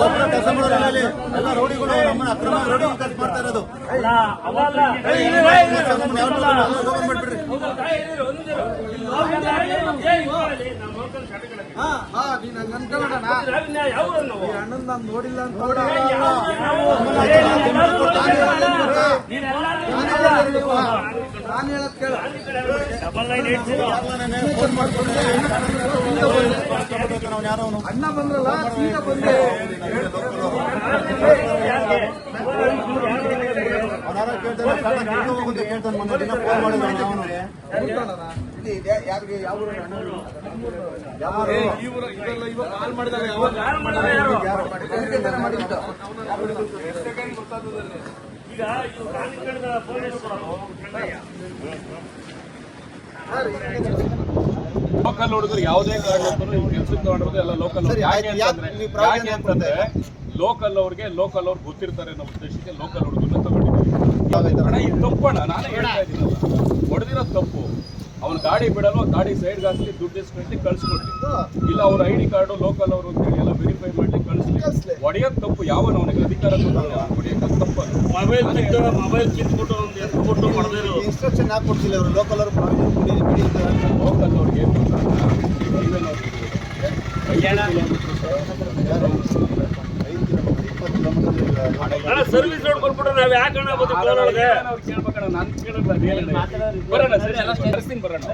ಒಬ್ಬರು ಕೆಲಸ ಮಾಡೋದ್ರಲ್ಲಿ ಎಲ್ಲ ರೋಡಿಗಳು ನಮ್ಮನ್ನ ಅಕ್ರಮ ರೋಡಿ ಕೆಲಸ ಮಾಡ್ತಾ ಇರೋದು. ಅಣ್ಣನ್ ನಾನು ನೋಡಿಲ್ಲ ಅಂತ ನಾನು ಹೇಳದ್ ಕೇಳ. ಅಣ್ಣ ಬಂದ್ರಲ್ಲ ಸೀದಾ ಬಂದೆ. ಕೇಳ್ತಾನೆ ಮೊನ್ನೆ ದಿನ ಫೋನ್ ಮಾಡಿದ್ರು ಲೋಕಲ್ ಹುಡುಗರು ಯಾವುದೇ ಕಾರಣಕ್ಕೂ ಇವ್ರು ಕೆಲ್ಸಕ್ಕೆ ತಗೊಂಡಿರೋದು ಎಲ್ಲ ಲೋಕಲ್. ಯಾಕೆ ಅಂತಂದ್ರೆ ಲೋಕಲ್ ಅವ್ರಿಗೆ ಲೋಕಲ್ ಅವ್ರು ಗೊತ್ತಿರ್ತಾರೆ ಅನ್ನೋ ಉದ್ದೇಶಕ್ಕೆ ಲೋಕಲ್ ಹುಡುಗರನ್ನ ತಗೊಂಡಿದ್ದಾರೆ. ಇದು ತಪ್ಪಣ್ಣ, ನಾನೇ ಹೇಳ್ತಾ ಇದ್ದೀನಲ್ಲ, ಹೊಡೆದಿರೋದು ತಪ್ಪು. ಅವ್ನ ಗಾಡಿ ಬಿಡಲು ಗಾಡಿ ಸೈಡ್ಗೆ ಹಾಕಲಿ, ದುಡ್ಡು ಇಸ್ಕೊಂಡು ಕಳ್ಸಿಕೊಡ್ಲಿ, ಇಲ್ಲ ಅವ್ರ ಐಡಿ ಕಾರ್ಡು ಲೋಕಲ್ ಅವರು ಅಂತೇಳಿ ಎಲ್ಲ ವೆರಿಫೈ ಮಾಡ್ಲಿ, ಕಳಿಸ್ಲಿ. ಹೊಡೆಯೋದು ತಪ್ಪು. ಯಾವನ ಅವನಿಗೆ ಅಧಿಕಾರ ಹೊಡೆಯೋದು ತಪ್ಪು. ಮೊಬೈಲ್ ಕಿತ್ಬಿಟ್ಟು ಇನ್ಸ್ಟ್ರಕ್ಷನ್ ಯಾಕೆ ಕೊಡ್ತಿಲ್ಲ ಅವರು ಲೋಕಲ್ ಅವರು? ಲೋಕಲ್ ಅವ್ರಿಗೆ ಸರ್ವಿಸ್ ರೋಡ್ ಕೊಟ್ಬಿಟ್ಟು ನಾವ್ ಯಾಕೆ ಕೇಳ್ಬೇಕಣ್ಣ? ನಾನು ಕೇಳಲ್ಲ, ಬರೋಣ ಸರಿ, ಎಲ್ಲ ಕರೆಸ್ತೀನಿ, ಬರೋಣ.